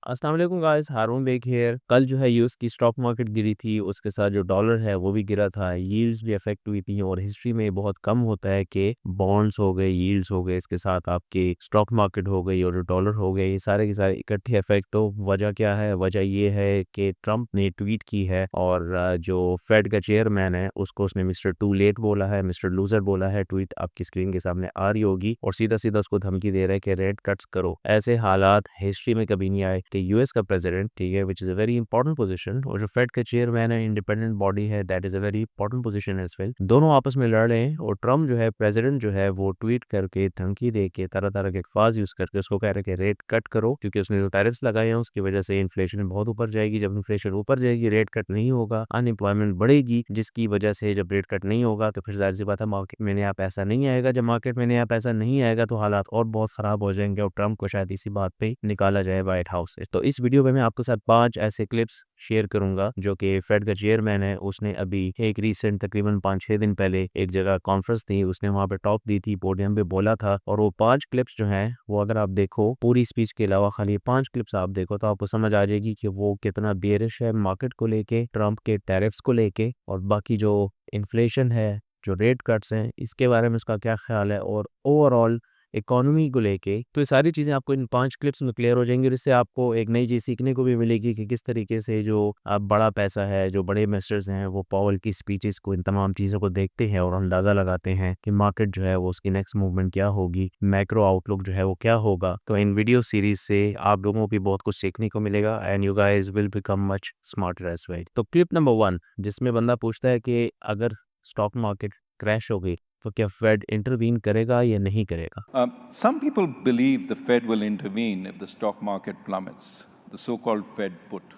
अस्सलाम वालेकुम guys, Haroon bag here. कल जो है यूएस की स्टॉक मार्केट गिरी थी, उसके साथ जो डॉलर है वो भी गिरा था, यील्ड्स भी अफेक्ट हुई थी। और हिस्ट्री में बहुत कम होता है कि बॉन्ड्स हो गए, यील्ड्स हो गए, इसके साथ आपके स्टॉक मार्केट हो गई और जो डॉलर हो गए, ये सारे के सारे इकट्ठे अफेक्ट। तो वजह क्या है? वजह ये है कि ट्रंप ने ट्वीट की है और जो फेड का चेयरमैन है उसको उसने मिस्टर टू लेट बोला है, मिस्टर लूजर बोला है। ट्वीट आपकी स्क्रीन के सामने आ रही होगी और सीधा सीधा उसको धमकी दे रहा है कि रेट कट्स करो। ऐसे हालात हिस्ट्री में कभी नहीं आए कि यूएस का प्रेसिडेंट, ठीक है, which is a very important position, और जो फेड का चेयरमैन है, इंडिपेंडेंट बॉडी है, that is a very important position as well, दोनों आपस में लड़ रहे हैं। और ट्रम्प जो है प्रेसिडेंट जो है वो ट्वीट करके धमकी दे के तरह तरह के अल्फाज यूज करके उसको कह रहे हैं कि रेट कट करो, क्योंकि उसने जो टैरिफ्स लगाए हैं उसकी वजह से इन्फ्लेशन बहुत ऊपर जाएगी। जब इन्फ्लेशन ऊपर जाएगी, रेट कट नहीं होगा, अनएम्प्लॉयमेंट बढ़ेगी, जिसकी वजह से जब रेट कट नहीं होगा तो फिर जाहिर सी बात है मार्केट में नया पैसा नहीं आएगा। जब मार्केट में नया पैसा नहीं आएगा तो हालात और बहुत खराब हो जाएंगे और ट्रम्प को शायद इसी बात पे निकाला जाए व्हाइट हाउस से। तो इस वीडियो में मैं आपके साथ 5 ऐसे क्लिप्स शेयर करूंगा जो कि फेड का चेयरमैन है, उसने अभी एक रीसेंट तकरीबन 5-6 दिन पहले एक जगह कॉन्फ्रेंस थी, उसने वहां पे टॉक दी थी, पोडियम पे बोला था। और वो 5 क्लिप्स जो हैं वो अगर आप देखो, पूरी स्पीच के अलावा खाली 5 क्लिप्स आप देखो तो आपको समझ आ जाएगी कि वो कितना बेरिश है मार्केट को लेके, ट्रंप के टैरिफ्स को लेके, और बाकी जो इन्फ्लेशन है, जो रेट कट्स हैं, इसके बारे में उसका क्या ख्याल है, और ओवरऑल इकोनॉमी को लेके। तो ये सारी चीज़ें आपको इन 5 क्लिप्स में क्लियर हो जाएंगी और इससे आपको एक नई चीज़ सीखने को भी मिलेगी कि किस तरीके से जो बड़ा पैसा है, जो बड़े इन्वेस्टर्स हैं, वो पावेल की स्पीचेस को, इन तमाम चीज़ों को देखते हैं और अंदाज़ा लगाते हैं कि मार्केट जो है वो उसकी नेक्स्ट मूवमेंट क्या होगी, मैक्रो आउटलुक जो है वो क्या होगा। तो इन वीडियो सीरीज से आप लोगों को भी बहुत कुछ सीखने को मिलेगा and you guys will become much smarter as well. तो क्लिप नंबर 1, जिसमें बंदा पूछता है कि अगर स्टॉक मार्केट क्रैश हो गई तो क्या फेड इंटरवीन करेगा या नहीं करेगा? Some people believe the Fed will intervene if the stock market plummets, the so called Fed put.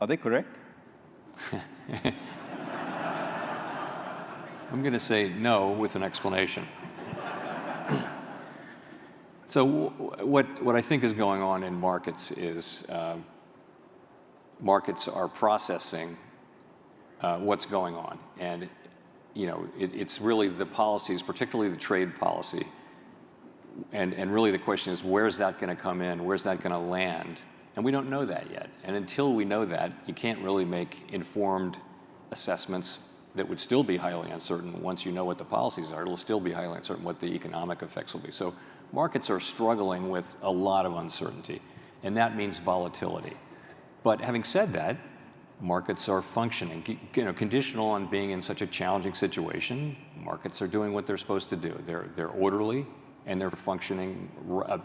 Are they correct? I'm going to say no with an explanation. So what I think is going on in markets is markets are processing what's going on, and it's really the policies, particularly the trade policy, and really the question is, where's that going to come in? Where's that going to land? And we don't know that yet. And until we know that, you can't really make informed assessments that would still be highly uncertain. Once you know what the policies are, it'll still be highly uncertain what the economic effects will be. So markets are struggling with a lot of uncertainty, and that means volatility. But having said that, markets are functioning, conditional on being in such a challenging situation. Markets are doing what they're supposed to do. They're orderly, and they're functioning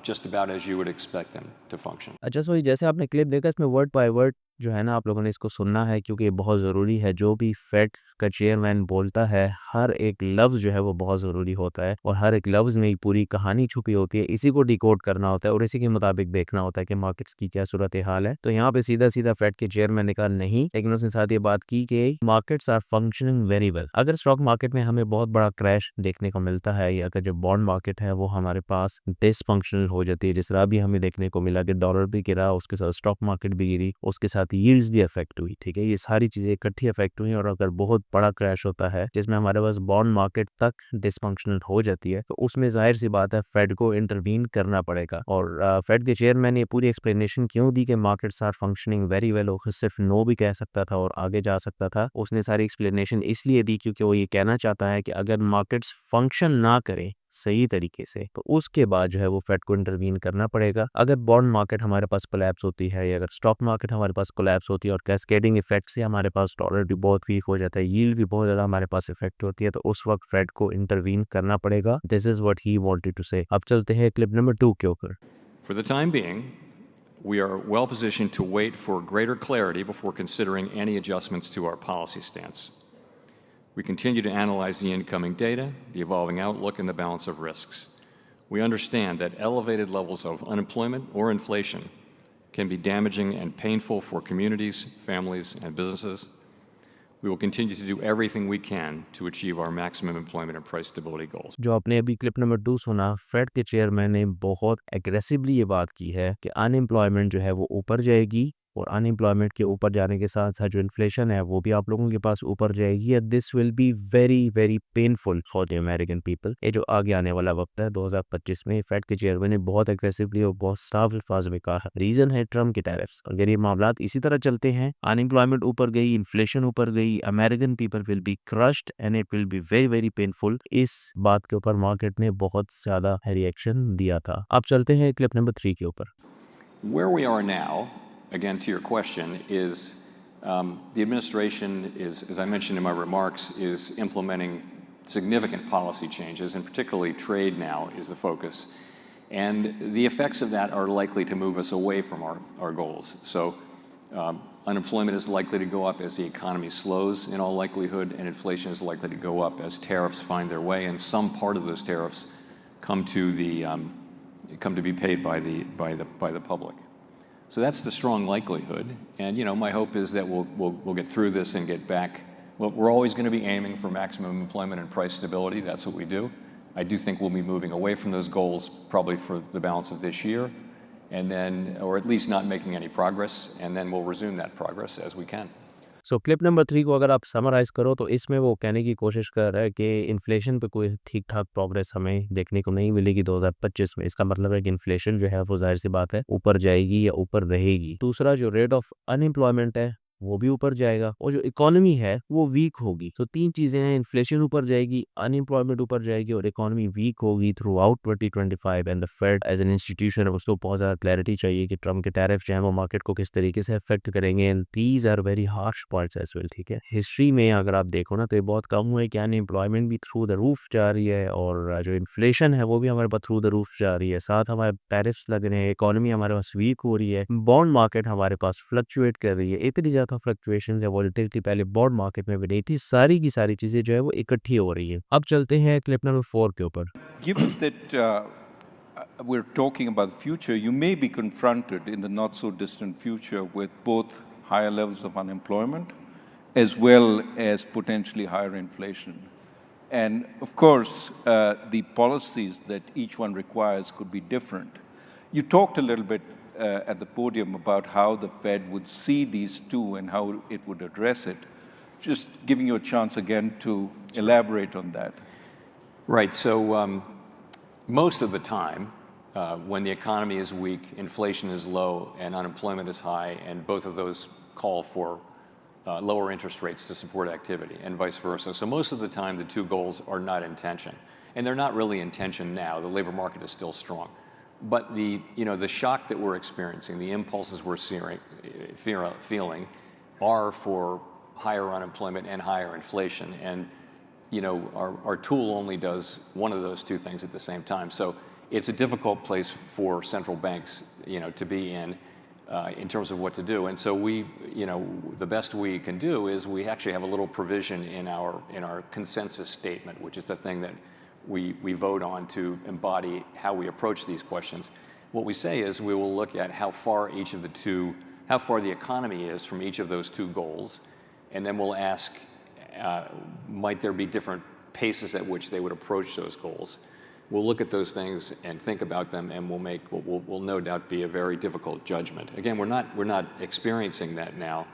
just about as you would expect them to function. अच्छा, सो जैसे आपने clip देखा, इसमें word by word जो है ना आप लोगों ने इसको सुनना है, क्योंकि ये बहुत ज़रूरी है। जो भी फेड का चेयरमैन बोलता है, हर एक लफ्ज़ जो है वो बहुत ज़रूरी होता है और हर एक लफ्ज़ में ही पूरी कहानी छुपी होती है। इसी को डिकोड करना होता है और इसी के मुताबिक देखना होता है कि मार्केट्स की क्या सूरत हाल है। तो यहाँ पे सीधा सीधा फेड के चेयरमैन ने कहा नहीं, लेकिन उसने साथ ये बात की कि markets are functioning very well. अगर स्टॉक मार्केट में हमें बहुत बड़ा क्रैश देखने को मिलता है, या अगर जो बॉन्ड मार्केट है वो हमारे पास डिसफंक्शनल हो जाती है, जिस तरह भी हमें देखने को मिला कि डॉलर भी गिरा, उसके साथ स्टॉक मार्केट भी गिरी, उसके साथ यील्ड्स भी अफेक्ट हुई, ठीक है, ये सारी चीजें इकट्ठी अफेक्ट हुई। और अगर बहुत बड़ा क्रैश होता है जिसमें हमारे पास बॉन्ड मार्केट तक डिसफंक्शनल हो जाती है, तो उसमें जाहिर सी बात है फेड को इंटरवीन करना पड़ेगा। और फेड के चेयरमैन ने पूरी एक्सप्लेनेशन क्यों दी कि markets are functioning very well, वो सिर्फ नो भी कह सकता था और आगे जा सकता था। उसने सारी एक्सप्लेनेशन इसलिए दी क्योंकि वो ये कहना चाहता है कि अगर मार्केट्स फंक्शन ना करें सही तरीके से तो उसके बाद जो है वो फेड को इंटरवीन करना पड़ेगा। अगर बॉन्ड मार्केट हमारे पास कोलैप्स होती है, या अगर स्टॉक मार्केट हमारे पास कोलैप्स होती है और कैस्केडिंग इफेक्ट से हमारे पास डॉलर भी बहुत वीक हो जाता है, यील्ड भी बहुत ज़्यादा हमारे पास इफेक्ट होती है, तो उस वक्त फेड को इंटरवीन करना पड़ेगा। This is what he wanted to say. अब चलते हैं क्लिप नंबर 2 के ऊपर। For the time being, we are well positioned to wait for greater clarity before considering any adjustments to our policy stance. We continue to analyze the incoming data, the evolving outlook, and the balance of risks. We understand that elevated levels of unemployment or inflation can be damaging and painful for communities, families, and businesses. We will continue to do everything we can to achieve our maximum employment and price stability goals. जो आपने अभी clip number 2 सुना, fade के chairman ने बहुत aggressively ये बात की है कि अनएम्प्लॉयमेंट जो है वो ऊपर जाएगी, और अनएम्प्लॉयमेंट के ऊपर जाने के साथ साथ जो इन्फ्लेशन है वो भी आप लोगों के पास ऊपर जाएगी। This will be very very painful for the American people. ये जो आगे आने वाला वक्त है 2025 में, फेड के चेयरमैन ने बहुत एग्रेसिवली और बहुत साफ अल्फाज में कहा है, रीजन है ट्रम्प के टैरिफ्स। अगर ये मामलात इसी तरह चलते हैं, अनएम्प्लॉयमेंट ऊपर गई, इन्फ्लेशन ऊपर गई, American people will be crushed and it will be very very painful. इस बात के ऊपर मार्केट ने बहुत ज्यादा रिएक्शन दिया था। अब चलते हैं क्लिप नंबर 3 के ऊपर। Where we are now, again to your question, is the administration is, as I mentioned in my remarks, is implementing significant policy changes, and particularly trade now is the focus. And the effects of that are likely to move us away from our goals. So unemployment is likely to go up as the economy slows in all likelihood, and inflation is likely to go up as tariffs find their way, and some part of those tariffs come to be paid by the public. So that's the strong likelihood, and my hope is that we'll get through this and get back. Well, we're always going to be aiming for maximum employment and price stability. That's what we do. I do think we'll be moving away from those goals probably for the balance of this year, and then, or at least not making any progress, and then we'll resume that progress as we can. So clip number 3 को अगर आप summarise करो तो इसमें वो कहने की कोशिश कर रहा है कि इन्फ्लेशन पे कोई ठीक ठाक प्रोग्रेस हमें देखने को नहीं मिलेगी 2025 में। इसका मतलब है कि इन्फ्लेशन जो है वो जाहिर सी बात है ऊपर जाएगी या ऊपर रहेगी। दूसरा, जो रेट ऑफ अनएम्प्लॉयमेंट है वो भी ऊपर जाएगा और जो इकोनॉमी है वो वीक होगी। तो 3 चीजें हैं, इन्फ्लेशन ऊपर जाएगी, अनएम्प्लॉयमेंट ऊपर जाएगी और इकोनॉमी वीक होगी throughout 2025। And the Fed as an institution उसको बहुत ज्यादा क्लैरिटी चाहिए कि ट्रम्प के टैरिफ जो है वो मार्केट को किस तरीके से अफेक्ट करेंगे। And these are very harsh points as well. ठीक है, हिस्ट्री में अगर आप देखो ना तो ये बहुत कम हुआ है कि अनएम्प्लॉयमेंट भी थ्रू द रूफ जा रही है और जो इन्फ्लेशन है वो भी हमारे पास थ्रू द रूफ जा रही है, साथ हमारे टैरिफ्स लग रहे हैं, इकोनॉमी हमारे पास वीक हो रही है, बॉन्ड मार्केट हमारे पास फ्लक्चुएट कर रही है। इतनी ज्यादा फ्लक्चुएशन या वॉलेटिलिटी पहले बॉन्ड मार्केट में भी नहीं थी। सारी की सारी चीजें जो है वो इकट्ठी हो रही है। अब चलते हैं क्लिप नंबर 4 के ऊपर। Given that we're talking about the future, you may be confronted in the not so distant future with both higher levels of unemployment as well as potentially higher inflation. And of course, the policies that each one requires could be different. You talked a little bit at the podium about how the Fed would see these two and how it would address it. Just giving you a chance again to elaborate on that. Right. So most of the time, when the economy is weak, inflation is low, and unemployment is high, and both of those call for lower interest rates to support activity, and vice versa. So most of the time, the two goals are not in tension, and they're not really in tension now. The labor market is still strong, but the shock that we're experiencing, the impulses we're feeling, are for higher unemployment and higher inflation, and our tool only does one of those two things at the same time. So it's a difficult place for central banks, to be in terms of what to do. And so the best we can do is we actually have a little provision in our consensus statement, which is the thing that we vote on to embody how we approach these questions. What we say is we will look at how far the economy is from each of those two goals, and then we'll ask, might there be different paces at which they would approach those goals? We'll look at those things and think about them, and we'll make what will no doubt be a very difficult judgment. Again, we're not experiencing that now,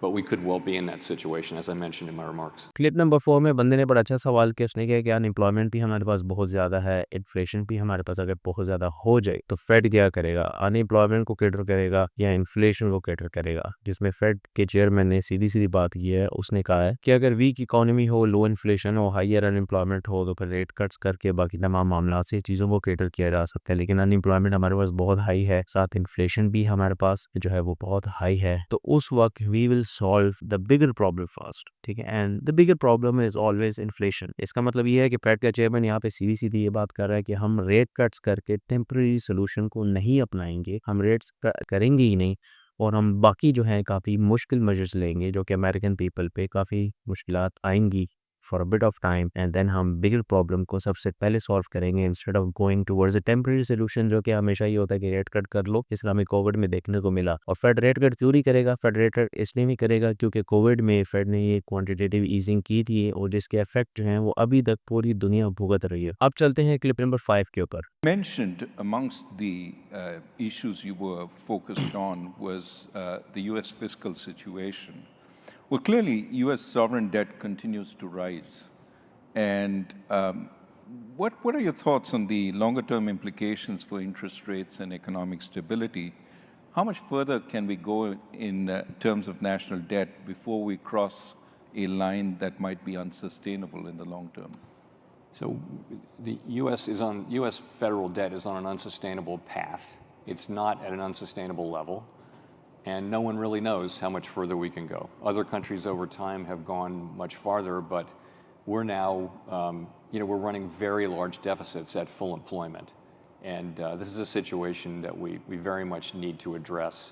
but we could well be in that situation, as I mentioned in my remarks. Clip number 4 में बंदे ने बड़ा अच्छा सवाल किया। उसने कहा कि अनएम्प्लॉयमेंट भी हमारे पास बहुत ज़्यादा है, इन्फ्लेशन भी हमारे पास अगर बहुत ज़्यादा हो जाए तो फेड क्या करेगा? अनएम्प्लॉयमेंट को कैटर करेगा या इन्फ्लेशन को कैटर करेगा? जिसमें फेड के चेयरमैन ने सीधी सीधी बात की है। उसने कहा है कि अगर वीक इकोनॉमी हो, लो इन्फ्लेशन हो, हाइयर अनएम्प्लॉयमेंट हो तो फिर रेट कट्स करके बाकी तमाम मामला से चीज़ों को कैटर किया जा सकता है। लेकिन अनएम्प्लॉयमेंट हमारे पास बहुत हाई है, साथ इन्फ्लेशन भी हमारे पास जो है वो बहुत हाई है, तो उस वक्त we will solve the bigger problem first. ठीक है, and the bigger problem is always inflation. इसका मतलब ये है कि फेड का चेयरमैन यहाँ पे सीधी सीधी ये बात कर रहा है कि हम रेट कट्स करके टेम्पररी सोल्यूशन को नहीं अपनाएंगे, हम रेट्स करेंगे ही नहीं, और हम बाकी जो है काफ़ी मुश्किल मेजर्स लेंगे जो कि अमेरिकन पीपल पे काफ़ी मुश्किलात आएंगी for a bit of time and then हम बिगर प्रॉब्लम को सबसे पहले सॉल्व करेंगे instead of going towards a temporary solution, जो कि हमेशा ये होता है कि रेट कट कर लो, जिस तरह हमें कोविड में देखने को मिला। और फेड रेट कट क्यों नहीं करेगा? फेड रेट कट इसलिए नहीं करेगा क्योंकि कोविड में फेड ने ये क्वांटिटेटिव ईजिंग की थी और जिसके इफेक्ट जो हैं वो अभी तक पूरी दुनिया भुगत रही है। अब चलते हैं क्लिप नंबर 5 के ऊपर। Mentioned amongst the issues you were focused on was the U.S. fiscal situation. Well, clearly, U.S. sovereign debt continues to rise. And what are your thoughts on the longer-term implications for interest rates and economic stability? How much further can we go in terms of national debt before we cross a line that might be unsustainable in the long term? So the U.S. federal debt is on an unsustainable path. It's not at an unsustainable level, and no one really knows how much further we can go. Other countries over time have gone much farther, but we're now, we're running very large deficits at full employment, and this is a situation that we very much need to address.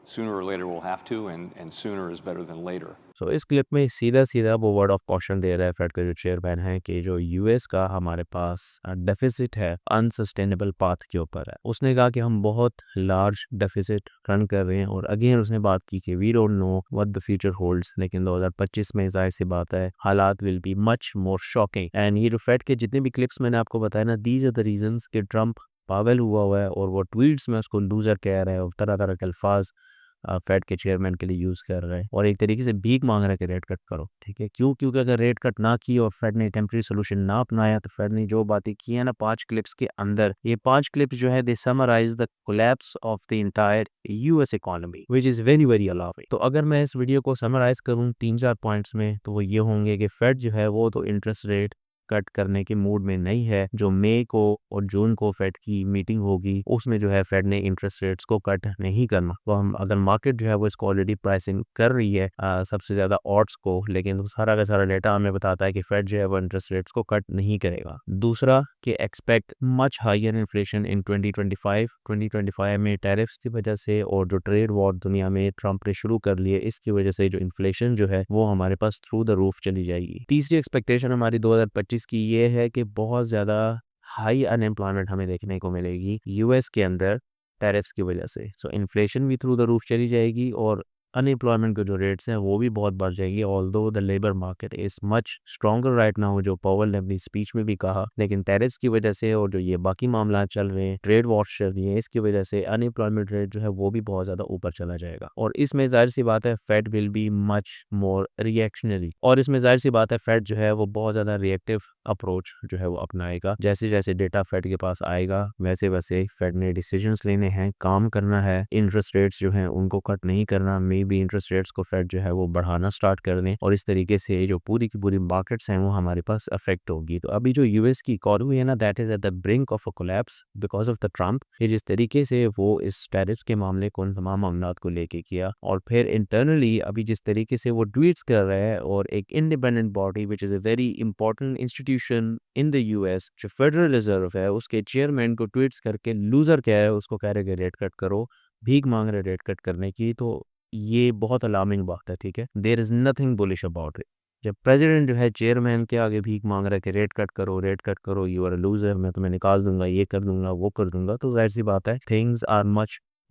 Sooner or later we'll have to, and sooner is better than later. So इस clip में सीधा सीधा वो word of caution दे रहा है fade का जो chairman है कि जो यूएस का हमारे पास डेफिसिट है अनसस्टेनेबल पाथ के ऊपर है। उसने कहा कि हम बहुत लार्ज डेफिसिट रन कर रहे हैं और अगेन उसने बात की कि we don't know what the future holds, लेकिन 2025 में जाहिर सी बात है हालात will be much more shocking. And ये जो फेड के जितने भी क्लिप्स मैंने आपको बताया ना, दीज आर द रीजंस कि ट्रम्प पागल हुआ है और वो ट्वीट्स में उसको लूजर कह रहा है और तरह तरह के अल्फाज फेड के चेयरमैन के लिए यूज़ कर रहा है और एक तरीके से भीख मांग रहा है कि रेट कट करो। ठीक है, क्योंकि अगर रेट कट ना की और फेड ने टेम्परेरी सोल्यूशन ना अपनाया तो फेड ने जो बातें की है ना 5 क्लिप्स के अंदर, ये 5 क्लिप्स जो है they summarise the collapse of the entire US economy which is very very alarming. तो अगर मैं इस वीडियो को समराइज करूं 3-4 पॉइंट्स में तो वो ये होंगे कि फेड जो है वो तो इंटरेस्ट रेट कट करने के मूड में नहीं है। जो मई को और जून को फेड की मीटिंग होगी उसमें जो है फेड ने इंटरेस्ट रेट्स को कट नहीं करना। तो हम अगर मार्केट जो है वो इसको ऑलरेडी प्राइसिंग कर रही है सबसे ज्यादा ऑड्स को, लेकिन तो सारा का सारा डेटा हमें बताता है कि फेड जो है वो इंटरेस्ट रेट्स को कट नहीं करेगा। दूसरा कि expect much higher inflation in 2025 में टैरिफ्स की वजह से और जो ट्रेड वॉर दुनिया में ट्रम्प ने शुरू कर लिए इसकी वजह से जो इन्फ्लेशन जो है वो हमारे पास थ्रू द रूफ चली जाएगी। तीसरी एक्सपेक्टेशन हमारी 2025 की ये है कि बहुत ज़्यादा हाई अनएम्प्लॉयमेंट हमें देखने को मिलेगी यूएस के अंदर टैरिफ्स की वजह से। सो इन्फ्लेशन भी थ्रू द रूफ चली जाएगी और अनएम्प्लॉयमेंट के जो रेट्स हैं वो भी बहुत बढ़ जाएंगे। Although the labour market is much stronger right now, जो पॉवेल ने अपनी स्पीच में भी कहा, लेकिन टैरिफ्स की वजह से और जो ये बाकी मामला चल रहे हैं, ट्रेड वॉर्स चल रही है, इसकी वजह से अनएम्प्लॉयमेंट रेट जो है वो भी बहुत ज़्यादा ऊपर चला जाएगा। और इसमें जाहिर सी बात है Fed will be much more reactionary, और इसमें जाहिर सी बात है फेड जो है वो बहुत ज़्यादा रिएक्टिव अप्रोच जो है वो अपनाएगा। जैसे जैसे डेटा फेड के पास आएगा वैसे वैसे फेड ने डिसीजंस लेने हैं, काम करना है। इंटरेस्ट रेट्स जो हैं उनको कट नहीं करना, भी इंटरेस्ट रेट्स को फेड जो है वो बढ़ाना स्टार्ट कर दें और इस तरीके से जो पूरी की पूरी मार्केट्स हैं वो हमारे पास अफेक्ट होगी। तो अभी जो यूएस की इकोनॉमी है ना that is at the brink of a collapse because of the Trump. जिस तरीके से वो इस टैरिफ्स के मामले को, उन तमाम मामलात को लेके किया और फिर इंटरनली अभी जिस तरीके से वो ट्वीट्स कर रहा है और एक independent body which is a very important institution in the US जो फेडरल रिजर्व है उसके चेयरमैन को ट्वीट्स करके लूजर कह रहा है, उसको कह रहे कि रेट कट करो, भीख मांग रहे रेट कट करने की। तो ये बहुत अलार्मिंग बात है। ठीक है, there is nothing bullish about it. जब प्रेसिडेंट जो है चेयरमैन के आगे भीख मांग रहा है कि रेट कट करो, यू आर अ लूजर, मैं तुम्हें निकाल दूंगा, ये कर दूंगा, वो कर दूंगा, तो जाहिर सी बात है थिंग्स आर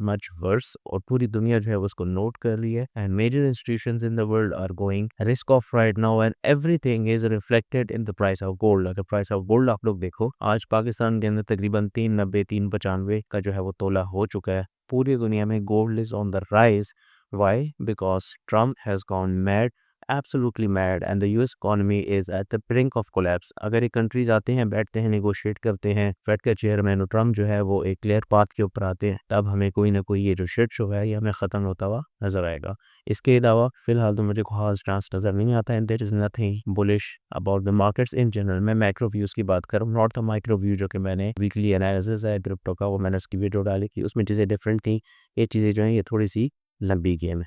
मच वर्स और पूरी दुनिया जो है उसको नोट कर रही है। And major institutions in the world are going risk off right now and everything is reflected in the price of gold. अगर प्राइस ऑफ गोल्ड आप लोग देखो आज पाकिस्तान के अंदर तकरीबन 390-395 का जो है वो तोला हो चुका है। पूरी दुनिया में gold is on the rise. Why? Because Trump has gone mad, absolutely mad, and the US economy is at the brink of collapse. अगर ये कंट्रीज आते हैं, बैठते हैं, नेगोशिएट करते हैं, फेड का चेयरमैन और ट्रम्प जो है वो एक क्लियर पाथ के ऊपर आते हैं, तब हमें कोई ना कोई ये जो शिट शो है ये हमें ख़त्म होता हुआ नजर आएगा। इसके अलावा फिलहाल तो मुझे खास चांस नज़र नहीं आता है। There is nothing bullish about the markets in general. मैं मैक्रो व्यूज़ की बात करूँ, नॉट द माइक्रो व्यू जो कि मैंने वीकली एनालिसिस है क्रिप्टो का, वो मैंने उसकी वीडियो डाली थी, उसमें चीज़ें डिफरेंट थी। ये चीज़ें जो हैं ये थोड़ी सी लंबी गेम है।